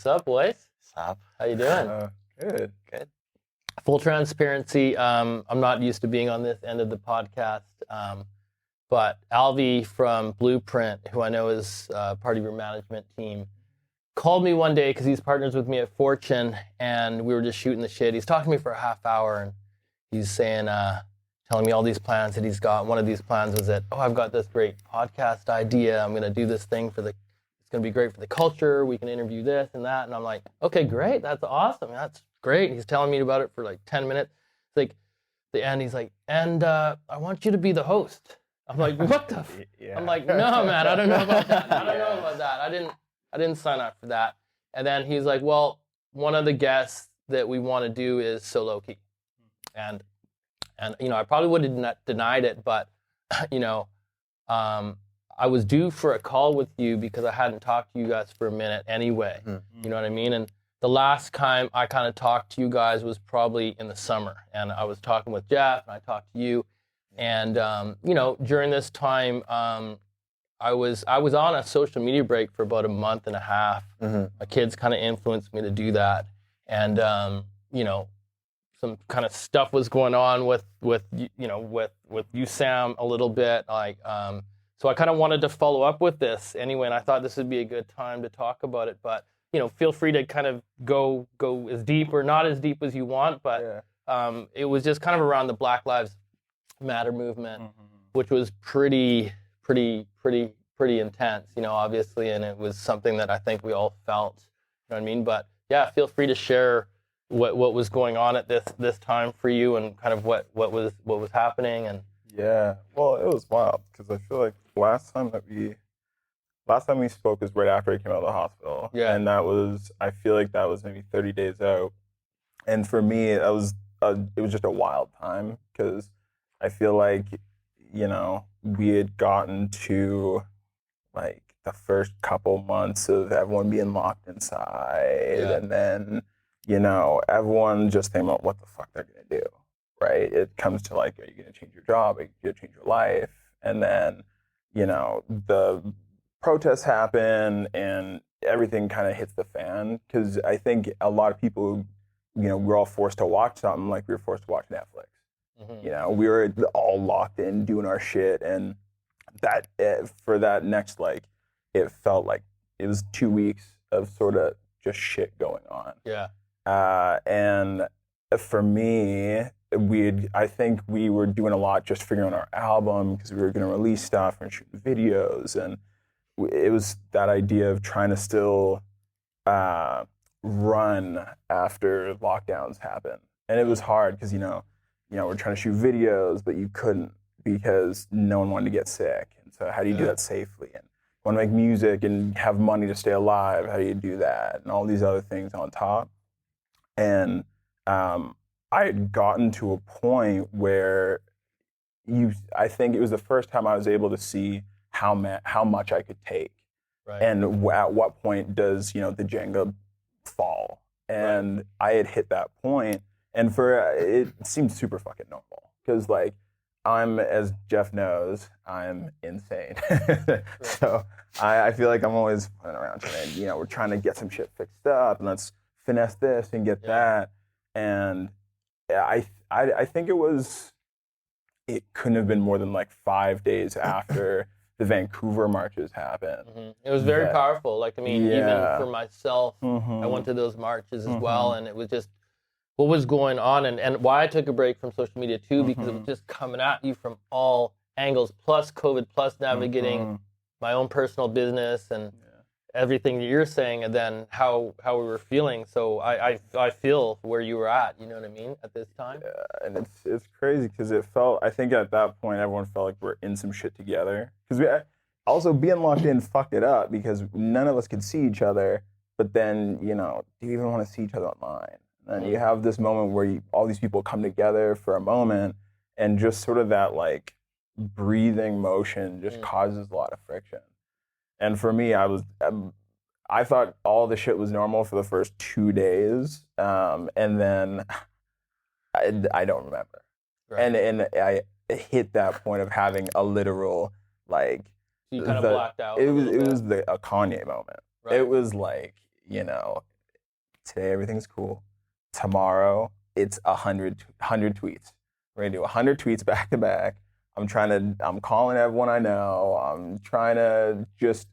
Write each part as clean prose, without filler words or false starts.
What's up, boys? What's up? How you doing? Good. Full transparency, I'm not used to being on this end of the podcast, but Alvy from Blueprint, who I know is part of your management team, called me one day because he's partners with me at Fortune, and we were just shooting the shit. He's talking to me for a half hour, and he's saying, telling me all these plans that he's got. One of these plans was that, I've got this great podcast idea. I'm going to do this thing it's going to be great for the culture. We can interview this and that. And I'm like, okay, great. That's awesome. That's great. And he's telling me about it for like 10 minutes. It's like the end. He's like, and I want you to be the host. I'm like, what the? Yeah. I'm like, no, man, I don't know about that. I don't know about that. I didn't sign up for that. And then he's like, well, one of the guests that we want to do is SO LOKI. And I probably would have denied it, but I was due for a call with you because I hadn't talked to you guys for a minute anyway. Mm-hmm. You know what I mean? And the last time I kind of talked to you guys was probably in the summer. And I was talking with Jeff, and I talked to you. And, during this time, I was on a social media break for about a month and a half. Mm-hmm. My kids kind of influenced me to do that. And, some kind of stuff was going on with you, Sam, a little bit. So I kind of wanted to follow up with this anyway, and I thought this would be a good time to talk about it. But, feel free to kind of go as deep or not as deep as you want. But it was just kind of around the Black Lives Matter movement, mm-hmm. which was pretty intense, obviously. And it was something that I think we all felt, you know what I mean? But yeah, feel free to share what was going on at this time for you and kind of what was happening. And yeah, well, it was wild because I feel like last time we spoke was right after I came out of the hospital. Yeah. And I feel like that was maybe 30 days out. And for me, it was just a wild time because I feel like, we had gotten to like the first couple months of everyone being locked inside. Yeah. And then, everyone just thinking about what the fuck they're going to do, right? It comes to like, are you going to change your job? Are you going to change your life? And then, the protests happen and everything kind of hits the fan. Because I think a lot of people, we're all forced to watch something like we were forced to watch Netflix. Mm-hmm. We were all locked in doing our shit. And that for that next, it felt like it was 2 weeks of sort of just shit going on. Yeah. And for me, I think we were doing a lot just figuring out our album because we were going to release stuff and shoot videos. And it was that idea of trying to still run after lockdowns happen. And it was hard because, we're trying to shoot videos, but you couldn't because no one wanted to get sick. And so how do you do that safely? And you want to make music and have money to stay alive. How do you do that? And all these other things on top. And I had gotten to a point where I think it was the first time I was able to see how much I could take. Right. And at what point does, the Jenga fall? And right. I had hit that point, and it seemed super fucking normal. Because, as Jeff knows, I'm insane. Right. So I feel like I'm always running around trying, we're trying to get some shit fixed up, and let's finesse this and get that. And I think it couldn't have been more than 5 days after the Vancouver marches happened. Mm-hmm. It was very powerful. Even for myself, mm-hmm. I went to those marches as mm-hmm. well, and it was just what was going on, and why I took a break from social media too, because mm-hmm. it was just coming at you from all angles, plus COVID, plus navigating mm-hmm. my own personal business and everything that you're saying, and then how we were feeling. So I feel where you were at, you know what I mean, at this time. Yeah, and it's crazy because I think at that point everyone felt like we're in some shit together. Because also being locked in fucked it up because none of us could see each other. But then, do you even want to see each other online? And you have this moment where all these people come together for a moment, and just sort of that breathing motion just causes a lot of friction. And for me, I thought all the shit was normal for the first 2 days, and then I don't remember. Right. And I hit that point of having a literal you kind of blacked out. It was a Kanye moment. Right. It was today everything's cool. Tomorrow it's 100 tweets. We're gonna do 100 tweets back to back. I'm calling everyone I know. I'm trying to just,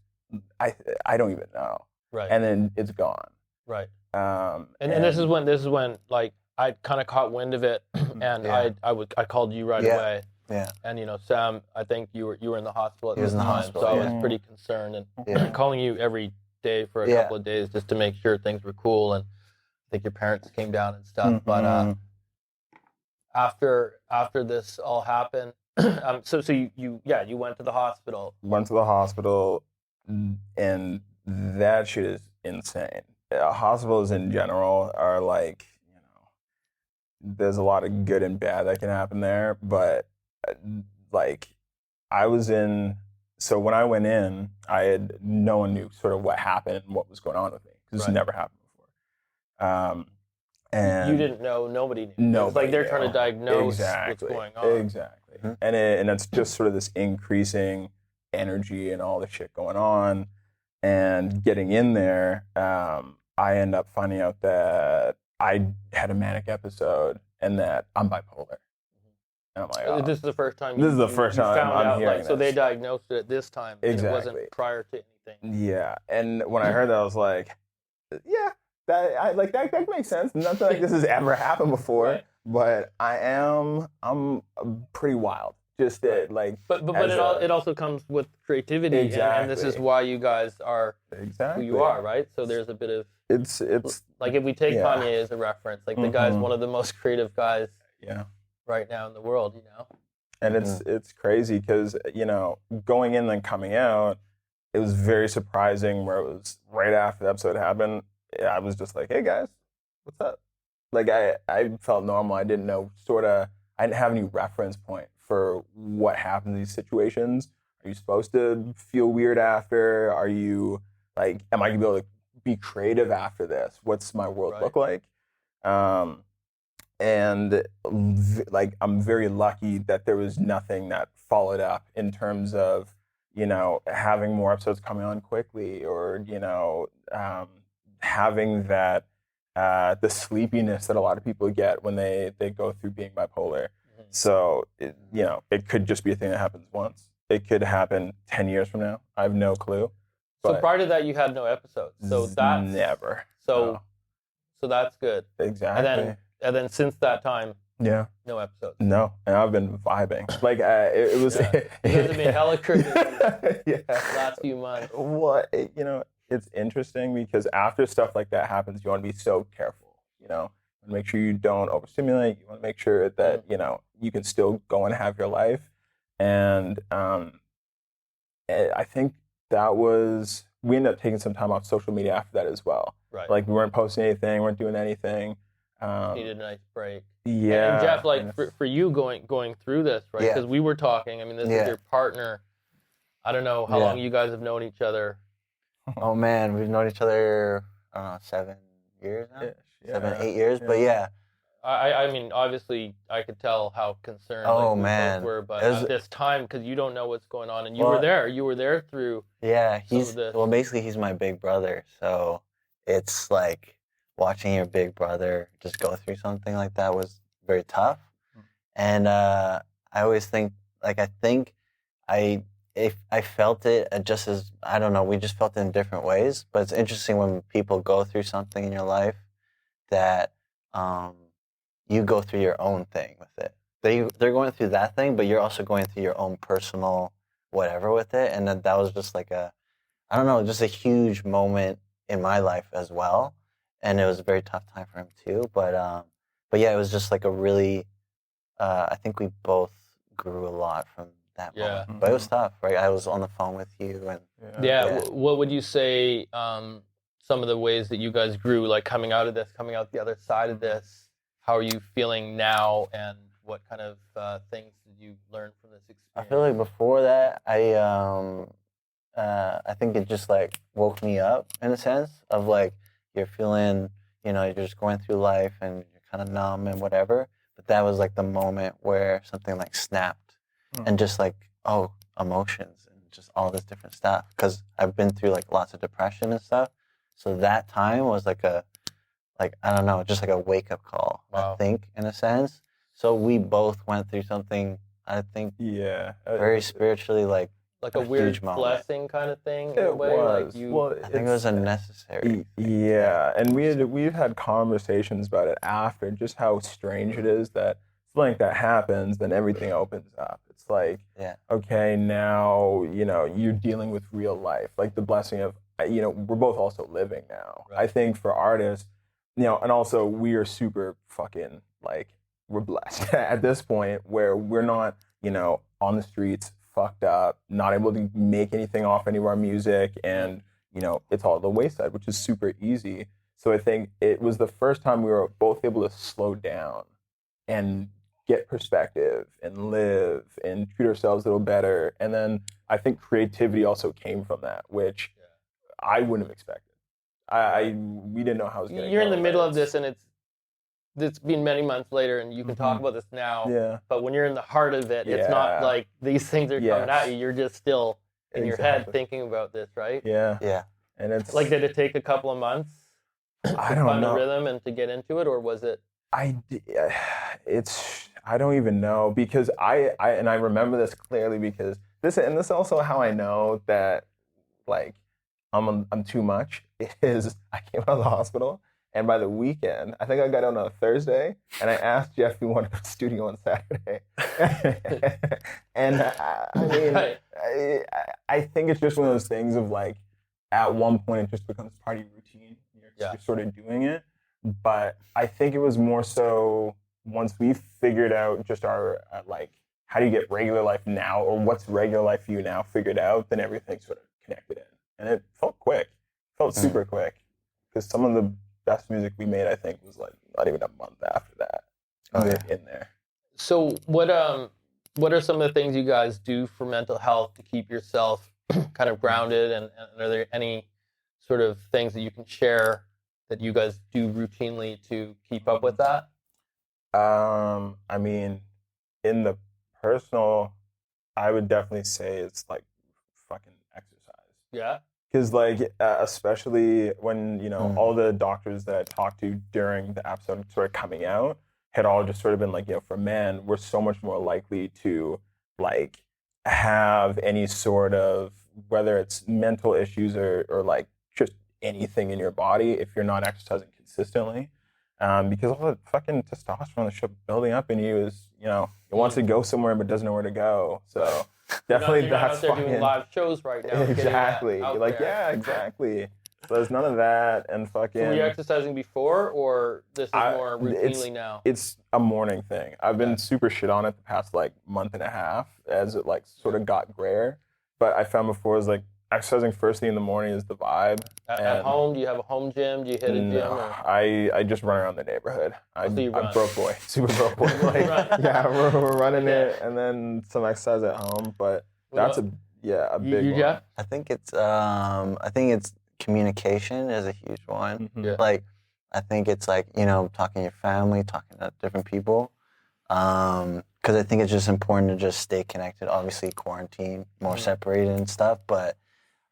I don't even know. Right. And then it's gone. Right. And this is when like I kind of caught wind of it, and I called you right away. Yeah. And Sam, I think you were in the hospital at He was this in the time, hospital, so I yeah. was pretty concerned and calling you every day for a couple of days just to make sure things were cool. And I think your parents came down and stuff. But after this all happened, so you went to the hospital. Went to the hospital, and that shit is insane. Hospitals in general are like, there's a lot of good and bad that can happen there, but like so when I went in, no one knew sort of what happened and what was going on with me, because it's never happened before. And you didn't know, nobody knew. Nobody it's like they're knew. trying to diagnose what's going on. Exactly. And it's just sort of this increasing energy and all the shit going on. And getting in there, I end up finding out that I had a manic episode and that I'm bipolar. And I'm like, oh. This is the first time. This is the first time I'm hearing this. So they diagnosed it at this time. Exactly. And it wasn't prior to anything. Yeah, and when I heard that, I was like, yeah, that makes sense. Nothing like this has ever happened before. Right. But I'm pretty wild. Just like. But it also comes with creativity. Exactly. And this is why you guys are who you are, right? So there's a bit of. It's like if we take Kanye as a reference, like the guy's one of the most creative guys. Yeah. Right now in the world, And it's crazy because, going in and coming out, it was very surprising where it was right after the episode happened. I was just like, hey guys, what's up? Like I felt normal. I didn't know I didn't have any reference point for what happened in these situations. Are you supposed to feel weird after? Are you like, am I gonna be able to be creative after this? What's my world look like? And like, I'm very lucky that there was nothing that followed up in terms of, having more episodes coming on quickly, or, having that, the sleepiness that a lot of people get when they go through being bipolar. Mm-hmm. So, it could just be a thing that happens once. It could happen 10 years from now. I have no clue. So prior to that, you had no episodes. So that's never. So that's good. Exactly. And then since that time, no episodes. No, and I've been vibing. Like it was. You guys have been hella crazy the last few months. Well, it's interesting because after stuff like that happens, you want to be so careful. Make sure you don't overstimulate. You want to make sure that you can still go and have your life. And I think we ended up taking some time off social media after that as well. Right. Like we weren't posting anything, weren't doing anything. Needed a nice break. Yeah. And Jeff, like for you going through this, right? Because we were talking. I mean, this is your partner. I don't know how long you guys have known each other. Oh man, we've known each other 7 years now. 7, 8 years, but I mean, obviously, I could tell how concerned we both were, but at this time, because you don't know what's going on, and you were there. You were there through. Yeah, basically, he's my big brother, so it's like watching your big brother just go through something like that was very tough. And I always think, if I felt it just as, I don't know, we just felt it in different ways. But it's interesting when people go through something in your life that you go through your own thing with it. They're going through that thing, but you're also going through your own personal whatever with it. And that was just like just a huge moment in my life as well. And it was a very tough time for him too. But yeah, it was just like a really, I think we both grew a lot from that moment. Mm-hmm. But it was tough, right? I was on the phone with you. And what would you say some of the ways that you guys grew, like coming out the other side of this? How are you feeling now, and what kind of things did you learn from this experience? I feel like before that, I think it just like woke me up in a sense of like, you're feeling, you're just going through life and you're kind of numb and whatever. But that was like the moment where something like snapped and just like, emotions and just all this different stuff. Because I've been through like lots of depression and stuff. So that time was like a like, I don't know, just like a wake-up call, Wow. I think, in a sense. So we both went through something, I think, very spiritually, like a weird huge moment. blessing kind of thing in a It way. was. Like Well, I think it was a necessary thing. Yeah, and we've had conversations about it after, just how strange it is that something like that happens, then everything opens up. It's like, okay, now, you're dealing with real life, like the blessing of, we're both also living now. Right. I think for artists, and also we are super fucking, like, we're blessed at this point where we're not, on the streets, fucked up, not able to make anything off any of our music, and it's all the wayside, which is super easy. So I think it was the first time we were both able to slow down and get perspective and live and treat ourselves a little better. And then I think creativity also came from that, which I wouldn't have expected. We didn't know how it was going to go. You're in the middle of this, and it's been many months later, and you can talk about this now. Yeah. But when you're in the heart of it, it's not like these things are coming at you. You're just still in your head thinking about this, right? Yeah. Yeah. And it's like, did it take a couple of months to find the rhythm and to get into it, or was it? I don't even know, because I remember this clearly, because this is also how I know that, like, I'm too much, is I came out of the hospital, and by the weekend, I think I got out on a Thursday, and I asked Jeff if he wanted to go to the studio on Saturday. And I mean, right. I think it's just one of those things of, like, at one point it just becomes part of your routine. You're sort of doing it. But I think it was more so once we figured out just our, like, how do you get regular life now, or what's regular life for you now figured out, then everything sort of connected in. And it felt quick. It felt super quick. Because some of the best music we made, I think, was like not even a month after that. In there. So what are some of the things you guys do for mental health to keep yourself kind of grounded, and are there any sort of things that you can share that you guys do routinely to keep up with that? I mean, in the personal, I would definitely say it's like fucking exercise. Yeah. Because, like, especially when, all the doctors that I talked to during the episode sort of coming out had all just sort of been like, for men, we're so much more likely to, like, have any sort of, whether it's mental issues or like just anything in your body, if you're not exercising consistently. Because all the fucking testosterone that's building up in you is, it wants to go somewhere but doesn't know where to go. So definitely you're not that's out there fucking doing live shows right now. Exactly. You're like, yeah, exactly. So there's none of that, and fucking. So were you exercising before, or this is more routinely now? It's a morning thing. I've been super shit on it the past, like, month and a half as it, like, sort of got grayer. But I found before is, like, exercising first thing in the morning is the vibe. At home, do you have a home gym? Do you hit a gym? Or? I just run around the neighborhood. I'm broke boy, super broke boy. Like, we're running it, and then some exercise at home. But that's a big one. Jeff? I think it's communication is a huge one. Mm-hmm. Yeah. Like, I think it's like, talking to your family, talking to different people. Because I think it's just important to just stay connected. Obviously, quarantine, more separated and stuff. But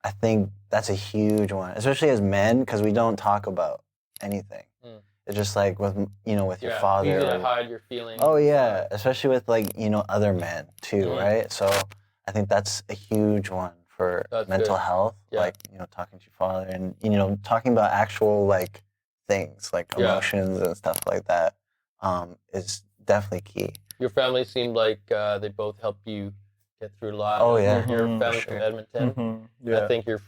I think that's a huge one, especially as men, because we don't talk about anything. It's just like with your father. Easy to hide your feelings. Oh yeah, especially with, like, other men too, right? So I think that's a huge one for mental health. Yeah. Like, talking to your father, and talking about actual, like, things like emotions and stuff like that is definitely key. Your family seemed like they both helped you get through a lot. Oh yeah, your family from Edmonton. Mm-hmm. Yeah. I think your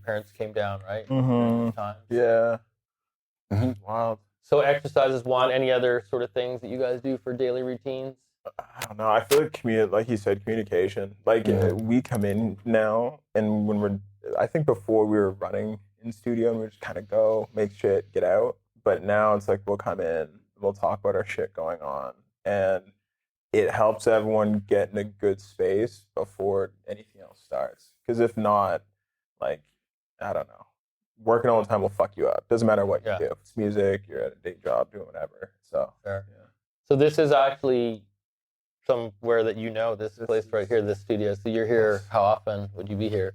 parents came down, right? Times. Yeah. Mm-hmm. Wild. So exercise is one. Any other sort of things that you guys do for daily routines? I don't know. I feel like like you said, communication. Like, we come in now, and I think before we were running in studio, and we just kind of go, make shit, get out. But now it's like we'll come in, we'll talk about our shit going on, and it helps everyone get in a good space before anything else starts. Because if not, like, I don't know, working all the time will fuck you up. Doesn't matter what you do. If it's music, you're at a day job, doing whatever. So, So this is actually somewhere that this place right here, this studio. So you're here, how often would you be here?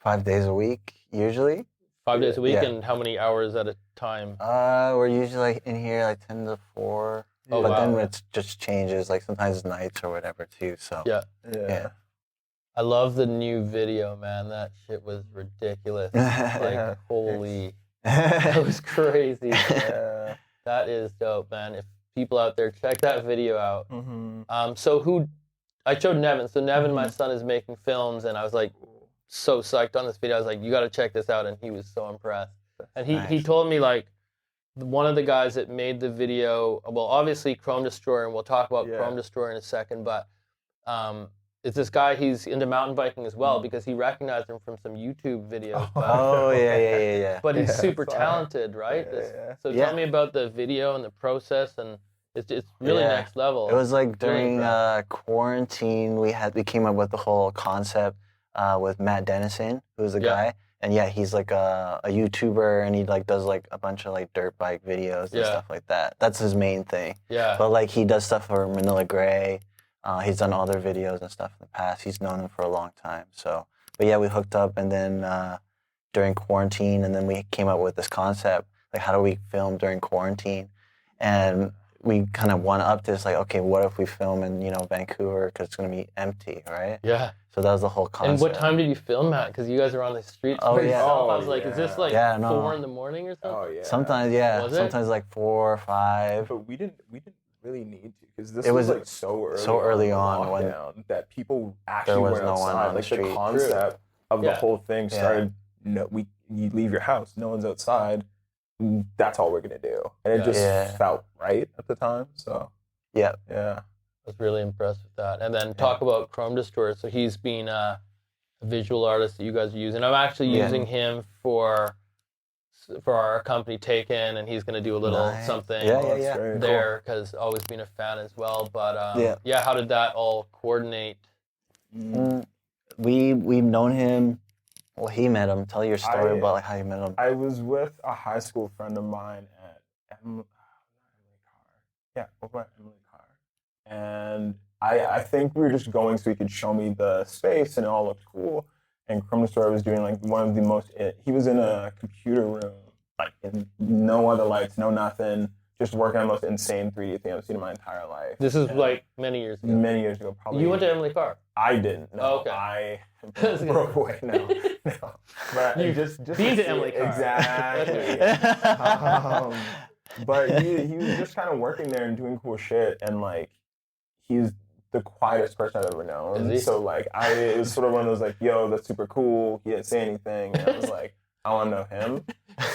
5 days a week, usually. 5 days a week, Yeah. and how many hours at a time? We're usually like in here like 10 to 4. Oh, but wow. then it just changes. Like sometimes it's nights or whatever too. So Yeah. Yeah. I love the new video, man. That shit was ridiculous. Like, holy, that was crazy. Yeah. That is dope, man. If people out there, check that video out. Mm-hmm. So I showed Nevin. So Nevin, my son, is making films, and I was like so psyched on this video. I was like, you got to check this out, and he was so impressed. And he Nice. told me, like, one of the guys that made the video, well, obviously Chrome Destroyer, and we'll talk about Chrome Destroyer in a second, but it's this guy, he's into mountain biking as well, because he recognized him from some YouTube videos. Oh yeah. But he's super sorry. talented, right? So Yeah. tell me about the video and the process, and it's really Yeah. next level. It was like Really during impressive. quarantine, we came up with the whole concept with Matt Dennison, who's a guy, and he's like a YouTuber, and he like does like a bunch of like dirt bike videos and stuff like that. That's his main thing. Yeah. But like he does stuff for Manila Gray. He's done other videos and stuff in the past. He's known him for a long time. So, but yeah, we hooked up, and then during quarantine, and then we came up with this concept, like how do we film during quarantine, and we kind of went up to this, like, okay, what if we film in Vancouver because it's gonna be empty, right? Yeah. So that was the whole concept. And what time did you film at? Because you guys are on the streets. Oh, yeah. I was like, is this like 4 in the morning or something? Oh yeah. Sometimes, yeah. Was it? Sometimes like 4 or 5. But we didn't really need to, because this It was was like so early on on when lockdown that people actually there was went no one outside. on the Like street. the concept of the whole thing started. You leave your house, no one's outside. That's all we're gonna do, and it just felt right at the time. So yeah. I was really impressed with that. And then talk about Chrome Destroyer. So he's been a visual artist that you guys are using. I'm actually using him for our company Taken, and he's going to do a little something there, because always been a fan as well. But how did that all coordinate? We've known him. Well, he met him. Tell your story about like how you met him. I was with a high school friend of mine at Emily Carr. And I think we were just going so he could show me the space, and it all looked cool. And Chrome Destroyer was doing like one of the most, he was in a computer room, like in no other lights, no nothing, just working on the most insane 3D thing I've seen in my entire life. This is like many years ago. Many years ago, probably. You went to Emily Carr? I didn't. No, oh, okay. I broke away. No. But you just been to Emily Carr. Exactly. But he was just kind of working there and doing cool shit, and like he's the quietest person I've ever known. So like it was sort of one of those like, yo, that's super cool. He didn't say anything, and I was like, I want to know him.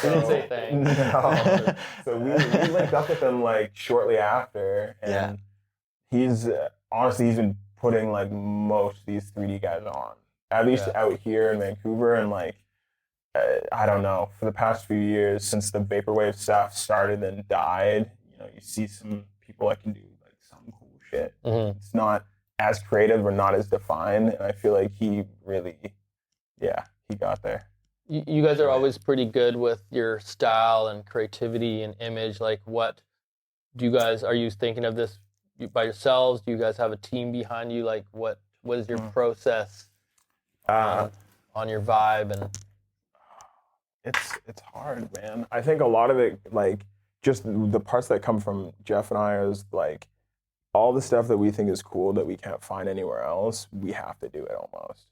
He didn't say thanks. No. So we linked up with him like shortly after, and he's honestly he's been putting like most of these 3D guys on, at least out here in Vancouver, and like I don't know, for the past few years since the vaporwave stuff started and died, you see some people that can do like some cool shit. Mm-hmm. It's not as creative or not as defined, and I feel like he really, he got there. You guys are always pretty good with your style and creativity and image. Like, what do you guys, are you thinking of this by yourselves? Do you guys have a team behind you? Like, what is your process on your vibe? And it's hard, man. I think a lot of it, like, just the parts that come from Jeff and I is like all the stuff that we think is cool that we can't find anywhere else, we have to do it almost.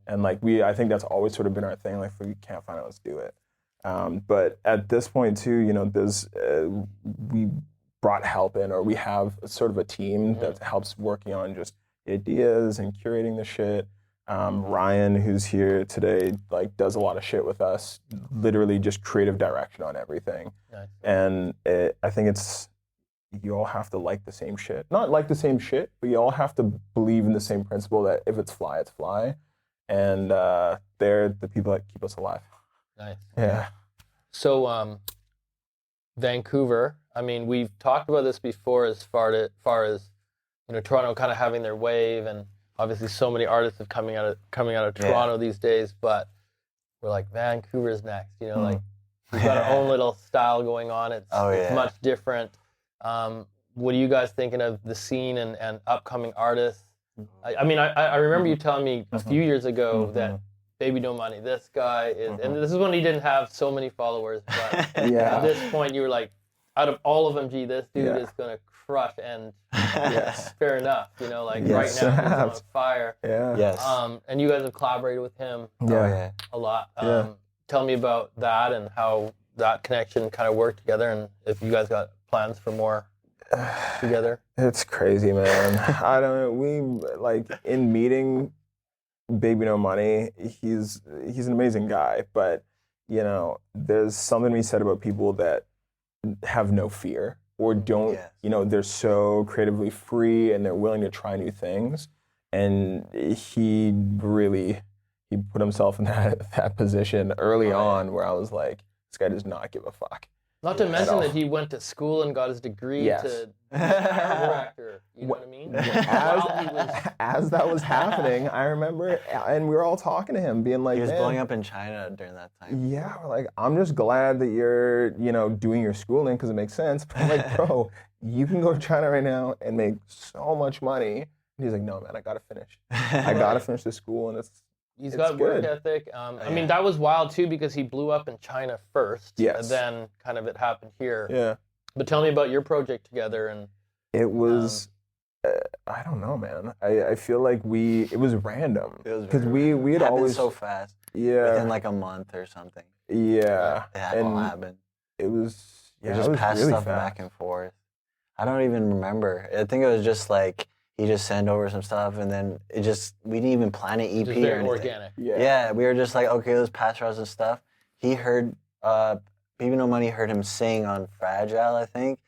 And like I think that's always sort of been our thing. Like, if we can't find it, let's do it. But at this point too, there's we brought help in, or we have sort of a team that helps working on just ideas and curating the shit. Ryan, who's here today, like does a lot of shit with us, literally just creative direction on everything. Nice. And I think you all have to like the same shit. Not like the same shit, but you all have to believe in the same principle that if it's fly, it's fly. And they're the people that keep us alive. Nice. Yeah. So Vancouver, I mean, we've talked about this before as far as Toronto kind of having their wave, and obviously so many artists have coming out of Toronto these days, but we're like, Vancouver's next, like we've got our own little style going on. It's much different. What are you guys thinking of the scene and upcoming artists? I mean, I remember you telling me a few years ago that Baby No Money, this guy is, and this is when he didn't have so many followers, but Yeah. at this point you were like, out of all of them, gee, this dude Yeah. is gonna crush, and Yes. fair enough, you know, like Yes. right now he's on fire. Yeah. Yes. And you guys have collaborated with him Yeah. a lot. Yeah. Tell me about that and how that connection kind of worked together, and if you guys got plans for more together. It's crazy, man. I don't know. We like in meeting Baby No Money. He's an amazing guy, but you know, there's something to be said about people that have no fear or don't. Yes. You know, they're so creatively free and they're willing to try new things. And he put himself in that position early on where I was like, this guy does not give a fuck. Not to At mention all. that he went to school and got his degree Yes. to be a chiropractor. You know what I mean? While he was, As that was happening, I remember, and we were all talking to him, being like, He was "Man, blowing up in China during that time. yeah, we're like, I'm just glad that you're, you know, doing your schooling because it makes sense." But I'm like, bro, you can go to China right now and make so much money. And he's like, no, man, I gotta finish. I gotta finish the school, and he's it's got work good. ethic. I mean, that was wild too because he blew up in China first. Yes. And then kind of it happened here. Yeah. But tell me about your project together and. It was, I don't know, man. I feel like it was random. It was Because very we had happened always, so fast. yeah. Within like a month or something. Yeah. It all happened. It was, We yeah, just it was passed really stuff fast. back and forth. I don't even remember. I think it was just like he just sent over some stuff, and then we didn't even plan an EP Just or very anything. organic. Yeah, we were just like, okay, let's pass around some stuff. He heard, Baby No Money heard him sing on Fragile, I think,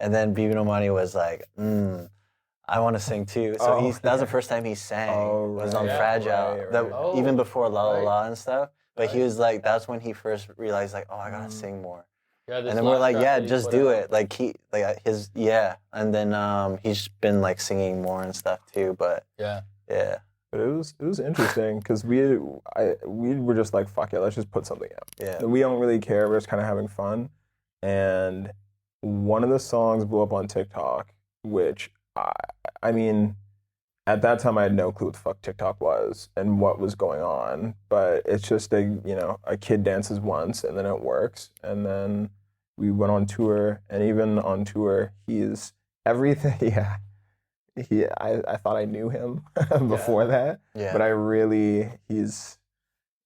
and then Baby No Money was like, I want to sing too. So that was the first time he sang. Was on Yeah. Fragile, Right. even before La La Right. La and stuff. But he was like, that's when he first realized, like, oh, I gotta sing more. Yeah, this And then we're last like, track yeah, that he just put do out. it. And then he's been like singing more and stuff too. But Yeah. yeah, But it was interesting because we were just like, fuck it, let's just put something out. yeah. And we don't really care. We're just kind of having fun. And one of the songs blew up on TikTok, which I mean, at that time I had no clue what the fuck TikTok was and what was going on. But it's just a kid dances once and then it works. And then we went on tour, and even on tour, he's everything. Yeah. I thought I knew him before that, Yeah. but he's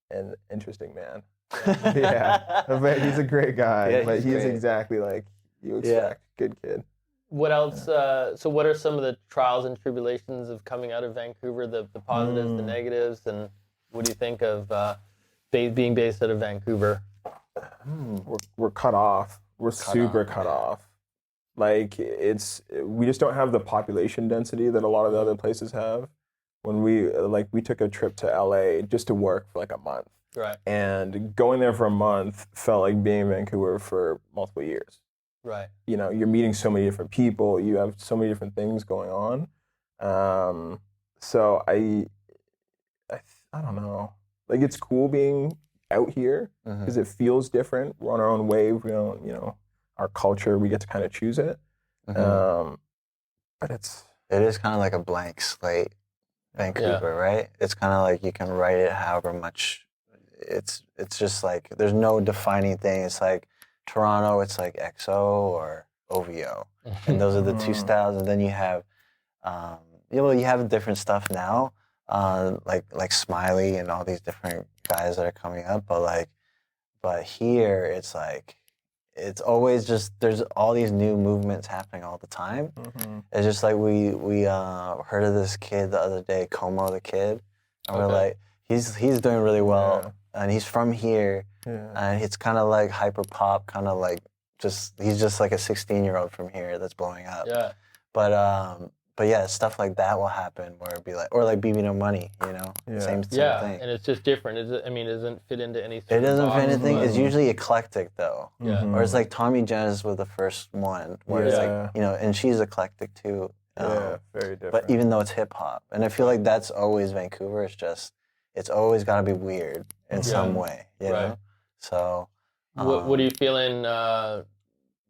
an interesting man. Yeah, but he's a great guy. Yeah, but he's he's great. exactly like you expect. Good kid. What else? So what are some of the trials and tribulations of coming out of Vancouver? The positives, the negatives, and what do you think of being based out of Vancouver? We're cut off. We're super cut off. Like we just don't have the population density that a lot of the other places have. When we took a trip to LA just to work for like a month. Right. And going there for a month felt like being in Vancouver for multiple years. Right. You know, you're meeting so many different people. You have so many different things going on. So I don't know. Like, it's cool being out here because it feels different. We're on our own wave. We don't, our culture, we get to kind of choose it. But it is kind of like a blank slate, Vancouver, right? It's kind of like you can write it however much. It's just like there's no defining thing. It's like Toronto, it's like XO or OVO, and those are the two styles. And then you have, you have different stuff now, like Smiley and all these different guys that are coming up. But here it's like. It's always just there's all these new movements happening all the time. It's just like we heard of this kid the other day, Como the kid, and we're like, he's doing really well, and he's from here, and it's kind of like hyper pop, kind of like he's just like a 16-year-old from here that's blowing up. Yeah. But yeah, stuff like that will happen where it'd be like, or like BB No Money, same Yeah, thing. and it's just different. It doesn't fit into any. It doesn't fit anything. But, It's usually eclectic though. Yeah. Or it's like Tommy Jazz was the first one, where it's like, and she's eclectic too. very different. But even though it's hip hop, and I feel like that's always Vancouver. It's always got to be weird in some way, you know. So, what are you feeling?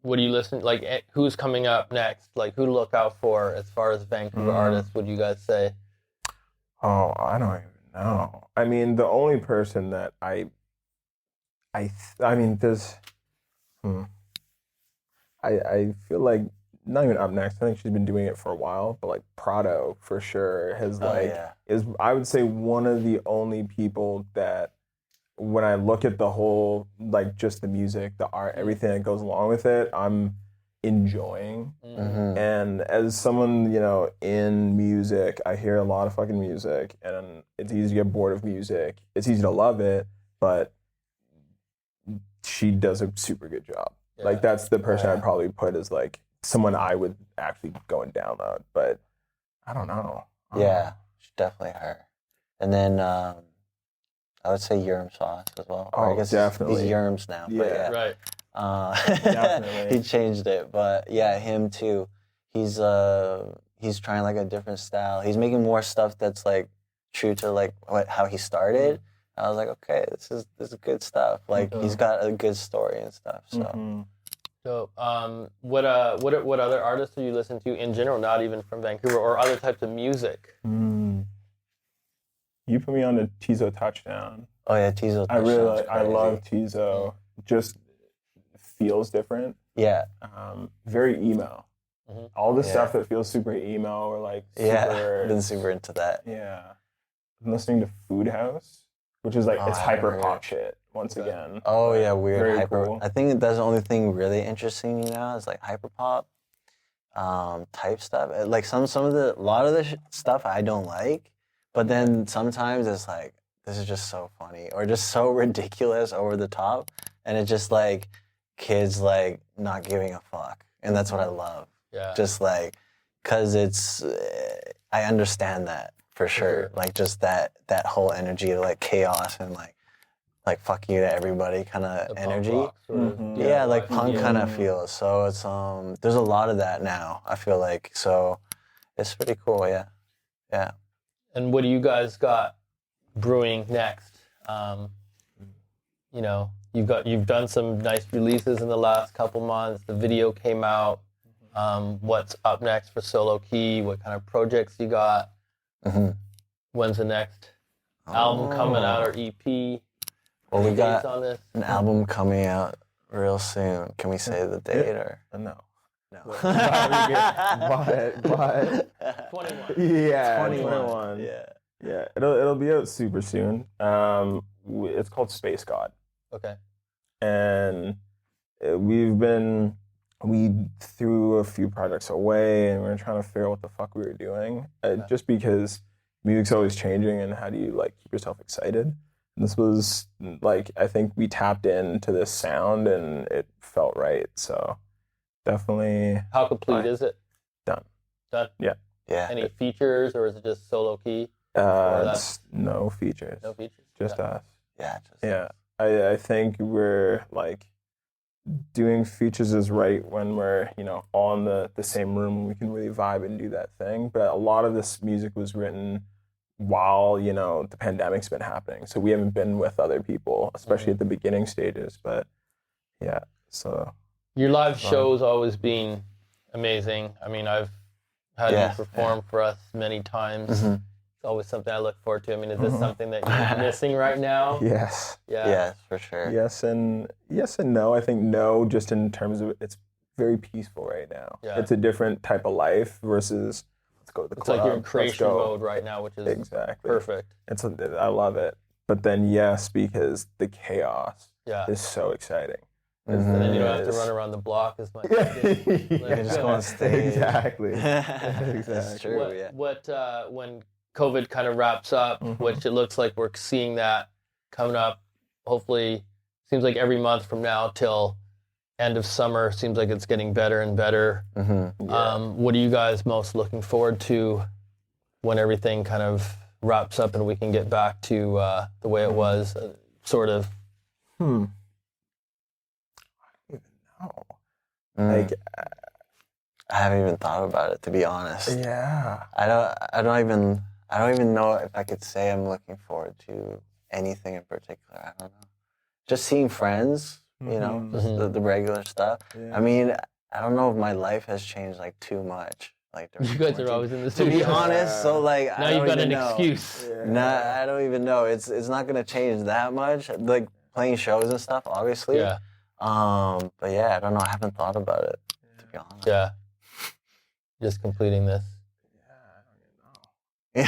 What do you listen like? Who's coming up next? Like, who to look out for as far as Vancouver artists? Would you guys say? Oh, I don't even know. I mean, the only person that I mean, there's, I feel like not even Up Next. I think she's been doing it for a while, but like Prado for sure has is I would say one of the only people that when I look at the whole like just the music, the art, everything that goes along with it, I'm enjoying. And as someone, in music, I hear a lot of fucking music and it's easy to get bored of music. It's easy to love it, but she does a super good job. Yeah. Like that's the person I'd probably put as like someone I would actually go and download, but I don't know. Yeah, she's definitely her. And then I would say Yerm Sauce as well. Oh, I guess definitely. He's Yerms now. Yeah, but right. Definitely. He changed it, but yeah, him too. He's trying like a different style. He's making more stuff that's like true to like how he started. I was like, okay, this is good stuff. Like he's got a good story and stuff. So. So, what other artists do you listen to in general? Not even from Vancouver, or other types of music? You put me on to Tizo Touchdown. Oh yeah, Tizo. I love Tizo. Just feels different. Yeah. Very emo. All the stuff that feels super emo or like super. I've been super into that. Yeah. I'm listening to Food House, which is like it's hyper pop shit once again. Oh yeah, weird Very hyper. cool. I think that's the only thing really interesting now is like hyper pop type stuff. Like a lot of the stuff I don't like, but then sometimes it's like this is just so funny or just so ridiculous over the top, and it's just like kids like not giving a fuck, and that's what I love. Yeah. Just like, cause it's I understand that for sure. Like just that whole energy of like chaos and like fuck you to everybody kind of energy. Yeah, like punk kind of feels. So it's there's a lot of that now, I feel like. So it's pretty cool, yeah. Yeah. And what do you guys got brewing next? You've done some nice releases in the last couple months. The video came out. What's up next for So Loki? What kind of projects you got? When's the next album coming out or EP? Well, we got on this? an album coming out real soon. Can we say the date or? No. But 21. Yeah, 21. Yeah. It'll be out super soon. It's called Space God. Okay. And we threw a few projects away and we were trying to figure out what the fuck we were doing. Just because music's always changing and how do you like keep yourself excited? And this was like, I think we tapped into this sound and it felt right. So definitely. How complete is it? Done. Yeah. Any features or is it just solo key? It's no features. No features? Just us. Yeah. I think we're like doing features is right when we're, all in the same room and we can really vibe and do that thing. But a lot of this music was written while, the pandemic's been happening. So we haven't been with other people, especially at the beginning stages. But yeah, so. Your live show's always been amazing. I mean, I've had you perform for us many times. It's always something I look forward to. I mean, is this something that you're missing right now? Yes. Yeah. Yes, for sure. Yes and no. I think no, just in terms of it's very peaceful right now. Yeah. It's a different type of life versus let's go to the club. It's like you're in creation mode right now, which is perfect. I love it. But then yes, because the chaos is so exciting. And then you don't have to run around the block as much. You can just go on stage. Exactly. That's true. When COVID kind of wraps up, which it looks like we're seeing that coming up, hopefully, seems like every month from now till end of summer, seems like it's getting better and better. What are you guys most looking forward to when everything kind of wraps up and we can get back to the way it was, sort of? Like, I haven't even thought about it, to be honest. Yeah. I don't even know if I could say I'm looking forward to anything in particular. I don't know. Just seeing friends, just the regular stuff. Yeah. I mean, I don't know if my life has changed like too much. like during You guys are quarantine. always in the To studio. be honest, so like Now I don't you've got even an know. excuse. Yeah. Nah, I don't even know. It's not gonna change that much. Like playing shows and stuff, obviously. Yeah. But yeah, I don't know. I haven't thought about it, to be honest. Yeah. Just completing this. Yeah,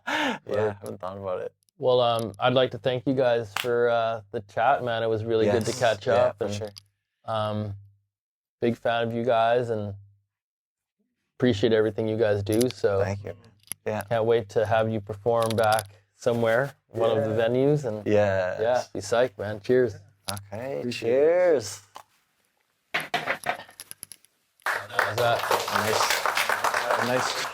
I haven't thought about it. Well, I'd like to thank you guys for the chat, man. It was really good to Yes, catch yeah, up. for And sure. big fan of you guys and appreciate everything you guys do. So Thank you. Yeah. can't wait to have you perform back somewhere, one of the venues. And Yeah. yeah, be psyched, man. Cheers. Okay. Cheers. How's that? Nice